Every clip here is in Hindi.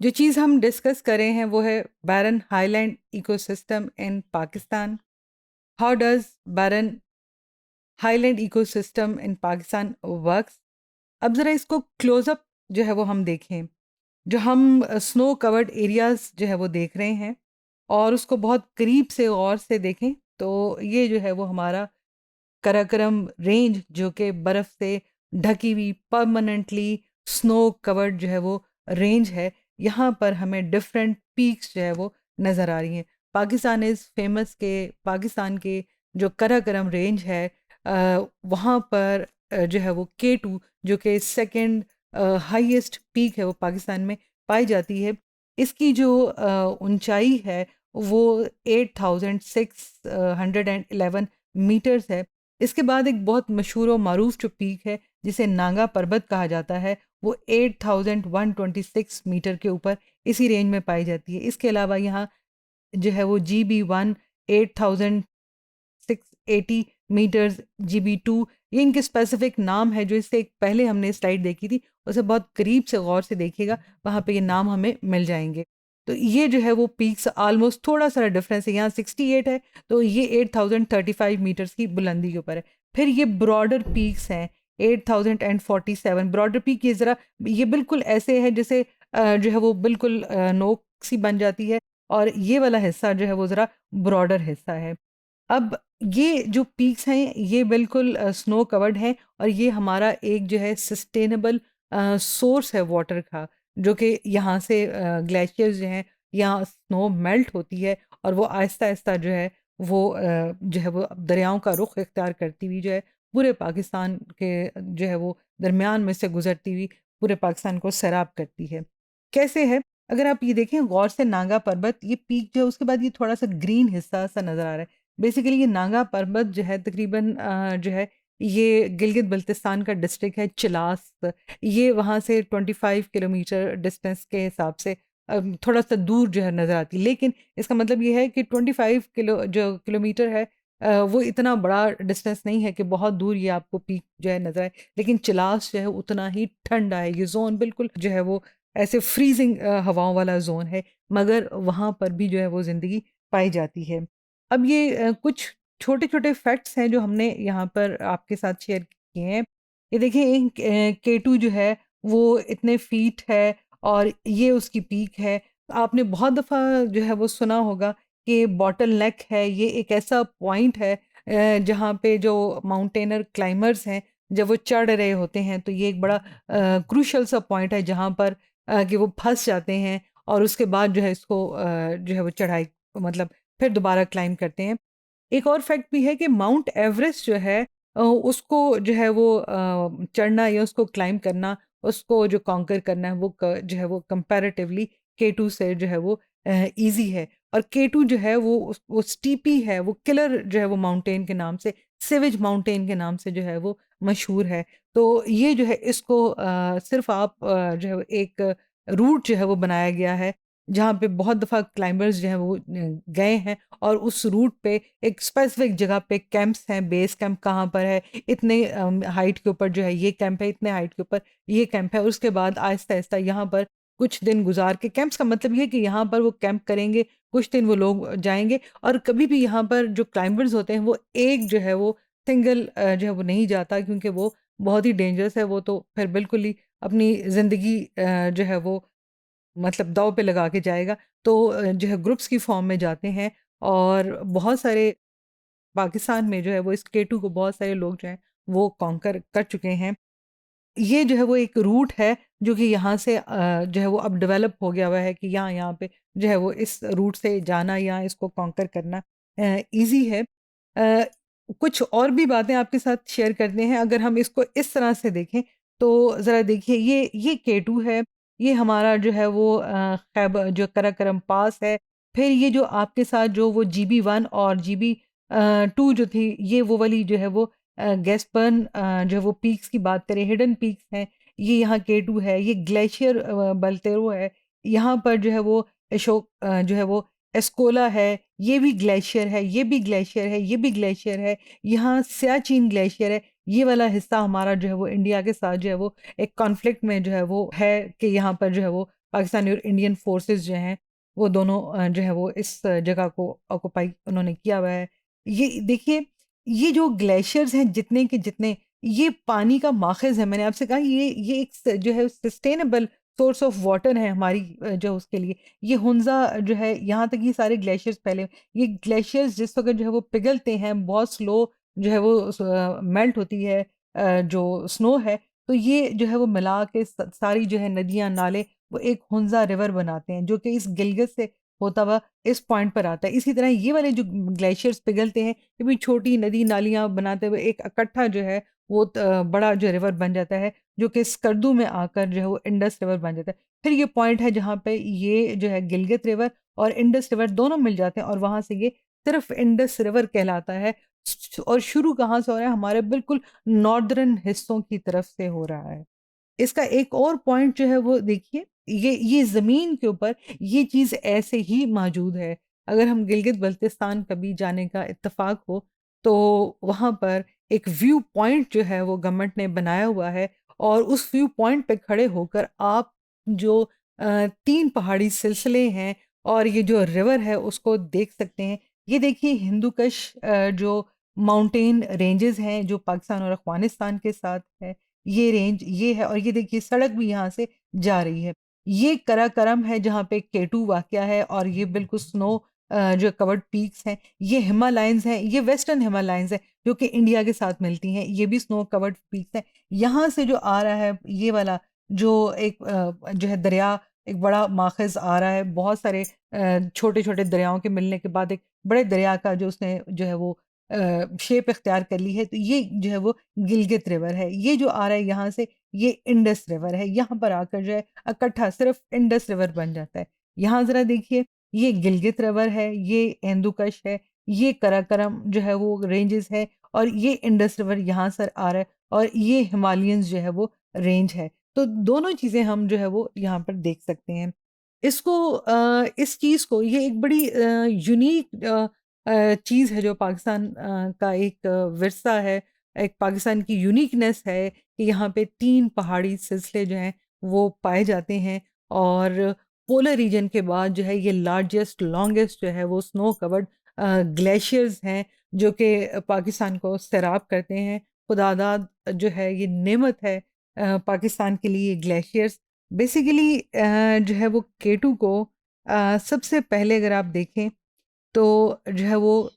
जो चीज़ हम डिस्कस कर रहे हैं वो है barren highland ecosystem in Pakistan. How does barren highland ecosystem in Pakistan works. अब ज़रा इसको क्लोज़अप जो है वो हम देखें। जो हम स्नो कवर्ड एरियाज़ जो है वो देख रहे हैं और उसको बहुत करीब से गौर से देखें तो ये जो है वो हमारा कराकरम रेंज जो कि बर्फ़ से ढकी हुई परमानेंटली स्नो कवर्ड जो है वो रेंज है। यहाँ पर हमें डिफरेंट पीक्स जो है वो नज़र आ रही हैं। पाकिस्तान के जो कराकरम रेंज है वहाँ पर जो है वो K2 जो कि सेकंड हाईएस्ट पीक है वो पाकिस्तान में पाई जाती है। इसकी जो ऊंचाई है वो 8611 मीटर्स है। इसके बाद एक बहुत मशहूर और मारूफ जो पीक है जिसे नागा पर्वत कहा जाता है वो 8126 मीटर के ऊपर इसी रेंज में पाई जाती है। इसके अलावा यहाँ जो है वो GB1 8680 मीटर्स, GB2 ये इनके स्पेसिफिक नाम है। जो इससे एक पहले हमने स्लाइड देखी थी उसे बहुत करीब से गौर से देखिएगा, वहाँ पे ये नाम हमें मिल जाएंगे। तो ये जो है वो पीक्स ऑलमोस्ट थोड़ा सा डिफरेंस है, यहाँ 68 है तो ये 8035 मीटर्स की बुलंदी के ऊपर है। फिर ये ब्रॉडर पीक्स हैं 8047। ब्रॉडर पीक ये ज़रा ये बिल्कुल ऐसे है जैसे जो है वो बिल्कुल नोक सी बन जाती है और ये वाला हिस्सा जो है वो ज़रा ब्रॉडर हिस्सा है। अब ये जो पीक्स हैं ये बिल्कुल स्नो कवर्ड हैं और ये हमारा एक जो है सस्टेनेबल सोर्स है वाटर का, जो कि यहाँ से ग्लेशियर्स जो हैं यहाँ स्नो मेल्ट होती है और वो आहिस्ता आहिस्ता जो है वो जो है वो दरियाओं का रुख इख्तियार करती हुई जो है पूरे पाकिस्तान के जो है वो दरमियान में से गुजरती हुई पूरे पाकिस्तान को सैराब करती है। कैसे है, अगर आप ये देखें गौर से नागा पर्वत ये पीक जो है उसके बाद ये थोड़ा सा ग्रीन हिस्सा सा नज़र आ रहा है। बेसिकली ये नागा पर्वत जो है तकरीबन जो है ये गिलगित बल्तिस्तान का डिस्ट्रिक्ट है चिलास। ये वहाँ से 25 किलोमीटर डिस्टेंस के हिसाब से थोड़ा सा दूर जो है नज़र आती है, लेकिन इसका मतलब ये है कि 25 जो किलोमीटर है वो इतना बड़ा डिस्टेंस नहीं है कि बहुत दूर ये आपको पीक जो है नज़र आए। लेकिन चिलास जो है उतना ही ठंडा है, ये जोन बिल्कुल जो है वो ऐसे फ्रीजिंग हवाओं वाला जोन है, मगर वहाँ पर भी जो है वो ज़िंदगी पाई जाती है। अब ये कुछ छोटे-छोटे फैक्ट्स हैं जो हमने यहाँ पर आपके साथ शेयर किए हैं। ये देखिए K2 जो है वो इतने फीट है और ये उसकी पीक है। आपने बहुत दफ़ा जो है वो सुना होगा कि बॉटल नेक है, ये एक ऐसा पॉइंट है जहाँ पे जो माउंटेनर क्लाइंबर्स हैं जब वो चढ़ रहे होते हैं तो ये एक बड़ा क्रूशियल सा पॉइंट है जहाँ पर कि वो फँस जाते हैं और उसके बाद जो है इसको जो है वो चढ़ाई मतलब फिर दोबारा क्लाइंब करते हैं। एक और फैक्ट भी है कि माउंट एवरेस्ट जो है उसको जो है वो चढ़ना या उसको क्लाइंब करना, उसको जो कॉन्कर करना है वो जो है वो कंपैरेटिवली K2 से जो है वो ईज़ी है। और K2 जो है वो स्टीपी है, वो किलर जो है वो माउंटेन के नाम से, सिवेज माउंटेन के नाम से जो है वो मशहूर है। तो ये जो है इसको सिर्फ़ आप जो है एक रूट जो है वो बनाया गया है, जहाँ पे बहुत दफ़ा क्लाइंबर्स जो हैं वो गए हैं और उस रूट पे एक स्पेसिफिक जगह पे कैंप्स हैं, बेस कैंप कहाँ पर है, इतने हाइट के ऊपर जो है ये कैंप है, इतने हाइट के ऊपर ये कैंप है। उसके बाद आहिस्ता-आहिस्ता यहाँ पर कुछ दिन गुज़ार के, कैंप्स का मतलब ये है कि यहाँ पर वो कैंप करेंगे, कुछ दिन वो लोग जाएँगे और कभी भी यहाँ पर जो क्लाइंबर्स होते हैं वो एक जो है वो सिंगल जो है वो नहीं जाता, क्योंकि वो बहुत ही डेंजरस है। वो तो फिर बिल्कुल ही अपनी ज़िंदगी जो है वो मतलब दाँव पे लगा के जाएगा। तो जो है ग्रुप्स की फॉर्म में जाते हैं और बहुत सारे पाकिस्तान में जो है वो इस K2 को बहुत सारे लोग जो हैं वो कॉन्कर कर चुके हैं। ये जो है वो एक रूट है जो कि यहाँ से जो है वो अब डेवलप हो गया हुआ है कि यहाँ यहाँ पे जो है वो इस रूट से जाना या इसको कॉन्कर करना ईज़ी है। कुछ और भी बातें आपके साथ शेयर करते हैं। अगर हम इसको इस तरह से देखें तो ज़रा देखिए ये K2 है, ये हमारा जो है वो खैबर जो कराकरम पास है। फिर ये जो आपके साथ जो वो GB1 और GB 2 जो थी ये वो वाली जो है वो गैस्पर्न जो है वो पीक्स की बात करें, हिडन पीक्स हैं, ये यहाँ K2 है। ये ग्लेशियर बल्तेरो है, यहाँ पर जो है वो अशोक जो है वो एस्कोला है, ये भी ग्लेशियर है, ये भी ग्लेशियर है, ये भी ग्लेशियर है। यहाँ सियाचिन ग्लेशियर है। ये वाला हिस्सा हमारा जो है वो इंडिया के साथ जो है वो एक कॉन्फ्लिक्ट में जो है वो है कि यहाँ पर जो है वो पाकिस्तानी और इंडियन फोर्सेस जो हैं वो दोनों जो है वो इस जगह को ऑक्युपाई उन्होंने किया हुआ है। ये देखिए, ये जो ग्लेशियर्स हैं जितने के जितने, ये पानी का माखज़ है। मैंने आपसे कहा ये एक जो है सस्टेनेबल सोर्स ऑफ वाटर है हमारी जो उसके लिए। ये हुंज़ा जो है, यहाँ तक ये सारे ग्लेशियर्स फैले हुए, ये ग्लेशियर्स जिस वक़्त जो है वो पिघलते हैं, बहुत स्लो जो है वो मेल्ट होती है जो स्नो है, तो ये जो है वो मिला के सारी जो है नदियाँ, नाले, वो एक हुंज़ा रिवर बनाते हैं, जो कि इस गिलगित से होता हुआ इस पॉइंट पर आता है। इसी तरह ये वाले जो ग्लेशियर्स पिघलते हैं, ये भी छोटी नदी नालियाँ बनाते हुए एक इकट्ठा जो है वो बड़ा जो रिवर बन जाता है, जो कि स्कर्दू में आकर जो है वो इंडस रिवर बन जाता है। फिर ये पॉइंट है जहाँ पे ये जो है गिलगित रिवर और इंडस रिवर दोनों मिल जाते हैं, और वहाँ से ये सिर्फ इंडस रिवर कहलाता है। और शुरू कहाँ से हो रहा है? हमारे बिल्कुल नॉर्दर्न हिस्सों की तरफ से हो रहा है। इसका एक और पॉइंट जो है वो देखिए, ये ज़मीन के ऊपर ये चीज़ ऐसे ही मौजूद है। अगर हम गिलगित-बल्तिस्तान कभी जाने का इत्तेफ़ाक हो, तो वहाँ पर एक व्यू पॉइंट जो है वो गवर्नमेंट ने बनाया हुआ है, और उस व्यू पॉइंट पे खड़े होकर आप जो 3 पहाड़ी सिलसिले हैं और ये जो रिवर है उसको देख सकते हैं। ये देखिए हिंदुकुश जो माउंटेन रेंजेज़ हैं जो पाकिस्तान और अफ़गानिस्तान के साथ है। ये रेंज ये है, और ये देखिए सड़क भी यहाँ से जा रही है। ये कराकरम है जहाँ पे केटू वाक़या है, और ये बिल्कुल स्नो जो कवर्ड पीक्स हैं, ये हिमालयंस हैं, ये वेस्टर्न हिमालयंस हैं जो कि इंडिया के साथ मिलती हैं, ये भी स्नो कवर्ड पीक्स हैं। यहाँ से जो आ रहा है ये वाला जो एक जो है दरिया, एक बड़ा माख़ज़ आ रहा है, बहुत सारे छोटे-छोटे दरियाओं के मिलने के बाद एक बड़े दरिया का जो उसने जो है वो शेप इख्तियार कर ली है, तो ये जो है वो गिलगित रिवर है। ये जो आ रहा है यहाँ से, ये इंडस रिवर है। यहाँ पर आकर जो है इकट्ठा सिर्फ़ इंडस रिवर बन जाता है। यहाँ ज़रा देखिए, ये गिलगित रिवर है, ये हिंदुकुश है, ये कराकरम जो है वो रेंजेस है, और ये इंडस रिवर यहाँ से आ रहा है, और ये हिमालयंस जो है वो रेंज है। तो दोनों चीज़ें हम जो है वो यहाँ पर देख सकते हैं। इसको इस चीज़ को, ये एक बड़ी यूनिक चीज़ है जो पाकिस्तान का एक विरसा है, एक पाकिस्तान की यूनिकनेस है कि यहाँ पे 3 पहाड़ी सिलसिले जो हैं वो पाए जाते हैं, और पोलर रीजन के बाद जो है ये लार्जेस्ट, लॉन्गेस्ट जो है वो स्नो कवर्ड ग्लेशियर्स हैं, जो कि पाकिस्तान को सैराब करते हैं। खुदादाद जो है ये नेमत है पाकिस्तान के लिए ग्लेशियर्स। बेसिकली जो है वो केटू को सबसे पहले अगर आप देखें तो जो है वो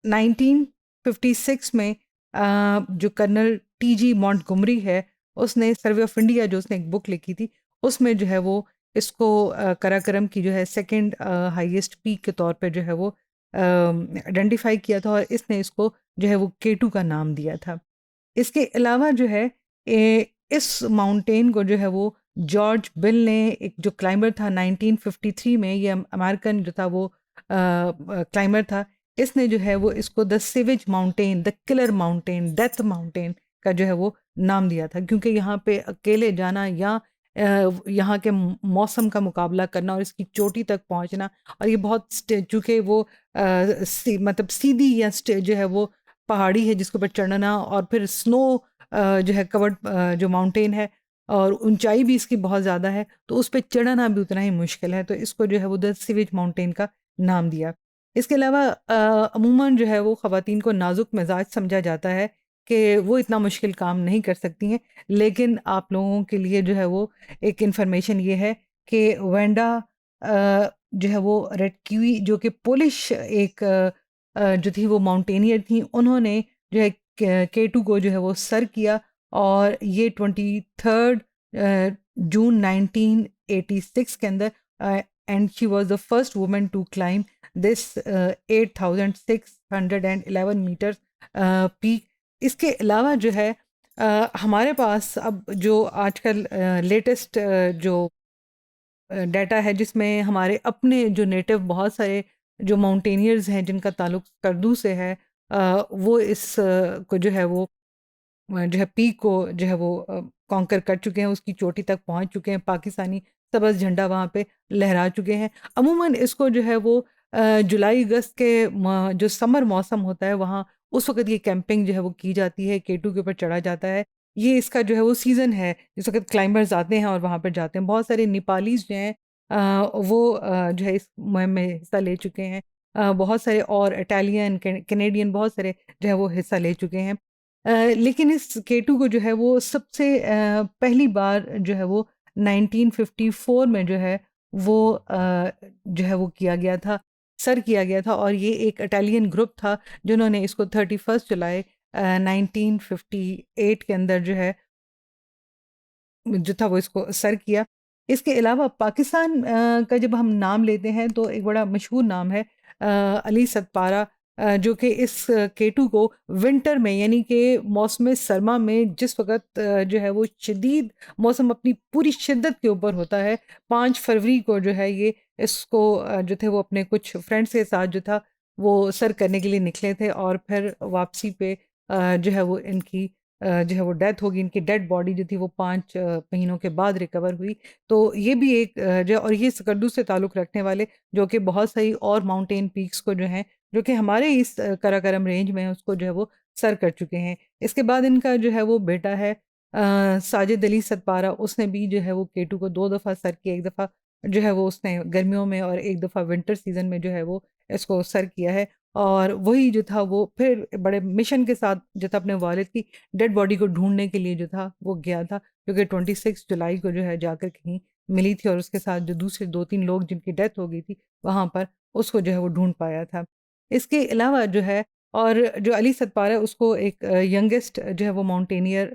1956 में जो कर्नल टीजी मॉन्टगोमरी है, उसने सर्वे ऑफ इंडिया जो उसने एक बुक लिखी थी, उसमें जो है वो इसको कराकरम की जो है सेकंड हाईएस्ट पीक के तौर पे जो है वो आइडेंटिफाई किया था, और इसने इसको जो है वो केटू का नाम दिया था। इसके अलावा जो है इस माउंटेन को जो है वो जॉर्ज बिल ने, एक जो क्लाइंबर था 1953 में, ये अमेरिकन जो था वो क्लाइंबर था, इसने जो है वो इसको the sewage mountain, the killer mountain, death mountain का जो है वो नाम दिया था, क्योंकि यहाँ पे अकेले जाना या यहाँ के मौसम का मुकाबला करना और इसकी चोटी तक पहुँचना, और ये बहुत चूँकि वो मतलब सीधी या जो है वो पहाड़ी है जिसके ऊपर चढ़ना, और फिर स्नो जो है कवर्ड जो माउंटेन है, और ऊंचाई भी इसकी बहुत ज़्यादा है, तो उस पे चढ़ना भी उतना ही मुश्किल है, तो इसको जो है वो द सिवेज माउंटेन का नाम दिया। इसके अलावा अमूमन जो है वो ख़वातीन को नाजुक मिजाज समझा जाता है कि वो इतना मुश्किल काम नहीं कर सकती हैं, लेकिन आप लोगों के लिए जो है वो एक इन्फॉर्मेशन ये है कि वेंडा जो है वो रेड किवी, जो कि पोलिश एक जो थी वो माउंटेनियर थी, उन्होंने जो है केटू को जो है वो सर किया, और ये 23 जून 1986 के अंदर, and she was the first woman to climb this 8611 metre peak. इसके अलावा जो है हमारे पास अब जो आजकल लेटेस्ट जो डाटा है, जिसमें हमारे अपने जो नेटिव बहुत सारे जो माउंटेनियर्स हैं जिनका ताल्लुक स्कर्दू से है, वो इस को जो है वो जो है पीक को जो है वो कॉन्कर कर चुके हैं, उसकी चोटी तक पहुंच चुके हैं, पाकिस्तानी सब्ज़ झंडा वहाँ पे लहरा चुके हैं। अमूमन इसको जो है वो जुलाई अगस्त के जो समर मौसम होता है वहाँ, उस वक्त ये कैंपिंग जो है वो की जाती है, केटू के ऊपर चढ़ा जाता है। ये इसका जो है वो सीज़न है, जिस वक़्त क्लाइंबर्स आते हैं और वहाँ पर जाते हैं। बहुत सारे नेपालीज़ जो हैं वो जो है इस मुहिम में हिस्सा ले चुके हैं। बहुत सारे और इटालियन, कैनेडियन बहुत सारे जो है वो हिस्सा ले चुके हैं। लेकिन इस K2 को जो है वो सबसे पहली बार जो है वो 1954 में जो है वो जो है वो किया गया था, सर किया गया था, और ये एक इटालियन ग्रुप था जिन्होंने इसको 31 जुलाई 1958 के अंदर जो है जो था वो इसको सर किया। इसके अलावा पाकिस्तान का जब हम नाम लेते हैं तो एक बड़ा मशहूर नाम है अली सतपारा, जो कि इस K2 को विंटर में यानी कि मौसम सरमा में जिस वक़्त जो है वो शदीद मौसम अपनी पूरी शिद्दत के ऊपर होता है, 5 फरवरी को जो है ये इसको जो थे वो अपने कुछ फ्रेंड्स के साथ जो था वो सर करने के लिए निकले थे, और फिर वापसी पे जो है वो इनकी जो है वो डेथ होगी। इनकी डेड बॉडी जो थी वो 5 महीनों के बाद रिकवर हुई। तो ये भी एक जो, और ये स्कर्दू से ताल्लुक़ रखने वाले जो कि बहुत सही और माउंटेन पीक्स को जो हैं, जो कि हमारे इस काराकोरम रेंज में है, उसको जो है वो सर कर चुके हैं। इसके बाद इनका जो है वो बेटा है साजिद अली सतपारा, उसने भी जो है वो K2 को 2 दफ़ा सर किया। 1 दफ़ा जो है वो उसने गर्मियों में और 1 दफ़ा विंटर सीज़न में जो है वो इसको सर किया है। और वही जो था वो फिर बड़े मिशन के साथ जो था अपने वालिद की डेड बॉडी को ढूँढने के लिए जो था वो गया था, क्योंकि 26 जुलाई को जो है जाकर कहीं मिली थी, और उसके साथ जो दूसरे 2-3 लोग जिनकी डेथ हो गई थी वहाँ पर, उसको जो है वो ढूँढ पाया था। इसके अलावा जो है, और जो अली सतपारा है उसको एक यंगेस्ट जो है वो माउंटेनियर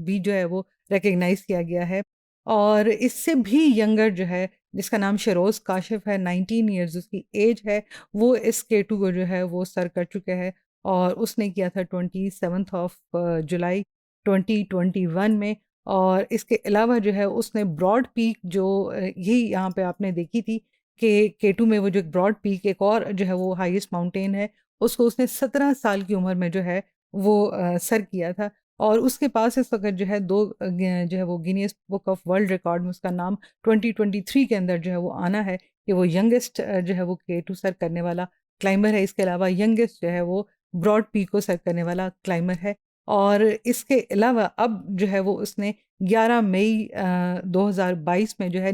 भी जो है वो रिकॉग्नाइज़ किया गया है। और इससे भी यंगर जो है जिसका नाम शेरोज़ काशिफ़ है, 19 इयर्स उसकी एज है, वो इस K2 को जो है वो सर कर चुके हैं, और उसने किया था 27th ऑफ जुलाई 2021 में। और इसके अलावा जो है उसने ब्रॉड पीक जो यही यहाँ पे आपने देखी थी कि K2 में वो जो एक ब्रॉड पीक एक और जो है वो हाईएस्ट माउंटेन है, उसको उसने 17 साल की उम्र में जो है वो सर किया था। और उसके पास इस वक़्त जो है 2 जो है वो Guinness book of world record में उसका नाम 2023 के अंदर जो है वो आना है कि वो यंगेस्ट जो है वो K2 सर करने वाला क्लाइंबर है। इसके अलावा यंगेस्ट जो है वो ब्रॉड पीक को सर करने वाला क्लाइंबर है। और इसके अलावा अब जो है वो उसने 11 मई 2022 में जो है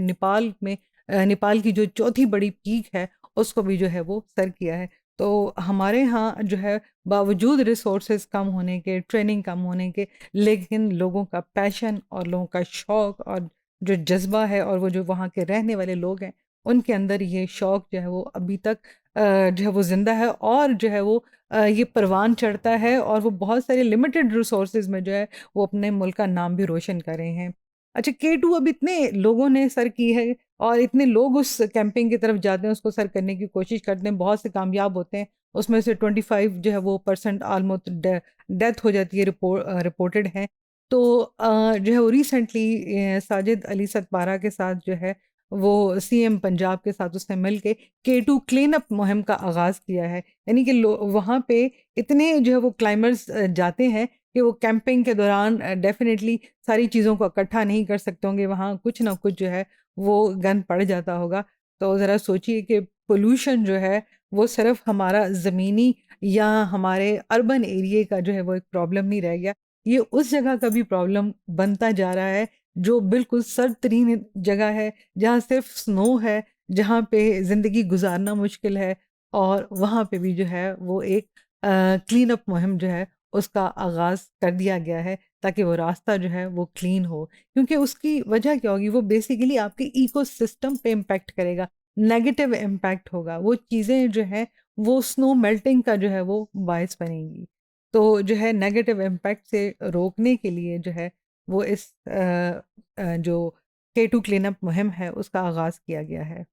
नेपाल की जो चौथी बड़ी पीक है उसको भी जो है वो सर किया है। तो हमारे यहाँ जो है बावजूद रिसोर्सेज कम होने के, ट्रेनिंग कम होने के, लेकिन लोगों का पैशन और लोगों का शौक़ और जो जज़्बा है, और वो जो वहाँ के रहने वाले लोग हैं, उनके अंदर ये शौक़ जो है वो अभी तक जो है वो ज़िंदा है, और जो है वो ये परवान चढ़ता है, और वो बहुत सारे लिमिटेड रिसोर्सेज में जो है वो अपने मुल्क का नाम भी रोशन कर रहे हैं। अच्छा, K2 अब इतने लोगों ने सर की है, और इतने लोग उस कैंपिंग की तरफ जाते हैं, उसको सर करने की कोशिश करते हैं, बहुत से कामयाब होते हैं। उसमें से 25 जो है वो परसेंट ऑलमोस्ट डेथ हो जाती है, रिपोर्टेड है। तो जो है वो रिसेंटली साजिद अली सतपारा के साथ जो है वो सीएम पंजाब के साथ उसने मिल के K2 क्लीन अप मुहिम का आगाज़ किया है। यानी कि वहाँ पे इतने जो है वो क्लाइंबर्स जाते हैं कि वो कैंपिंग के दौरान डेफ़िनेटली सारी चीज़ों को इकट्ठा नहीं कर सकते होंगे, वहाँ कुछ ना कुछ जो है वो गंद पड़ जाता होगा। तो ज़रा सोचिए कि पोल्यूशन जो है वो सिर्फ़ हमारा ज़मीनी या हमारे अर्बन एरिये का जो है वो एक प्रॉब्लम नहीं रह गया। ये उस जगह का भी प्रॉब्लम बनता जा रहा है जो बिल्कुल सर्द-तरीन जगह है, जहाँ सिर्फ़ स्नो है, जहाँ पे ज़िंदगी गुज़ारना मुश्किल है, और वहाँ पे भी जो है वो एक क्लीन अप मुहिम जो है उसका आगाज़ कर दिया गया है, ताकि वो रास्ता जो है वो क्लीन हो। क्योंकि उसकी वजह क्या होगी, वो बेसिकली आपके इकोसिस्टम पे इम्पैक्ट करेगा, नेगेटिव इम्पैक्ट होगा। वो चीज़ें जो हैं वो स्नो मेल्टिंग का जो है वो बायस बनेंगी। तो जो है नेगेटिव इम्पैक्ट से रोकने के लिए जो है वो इस जो K2 क्लीन अप मुहिम है उसका आगाज़ किया गया है।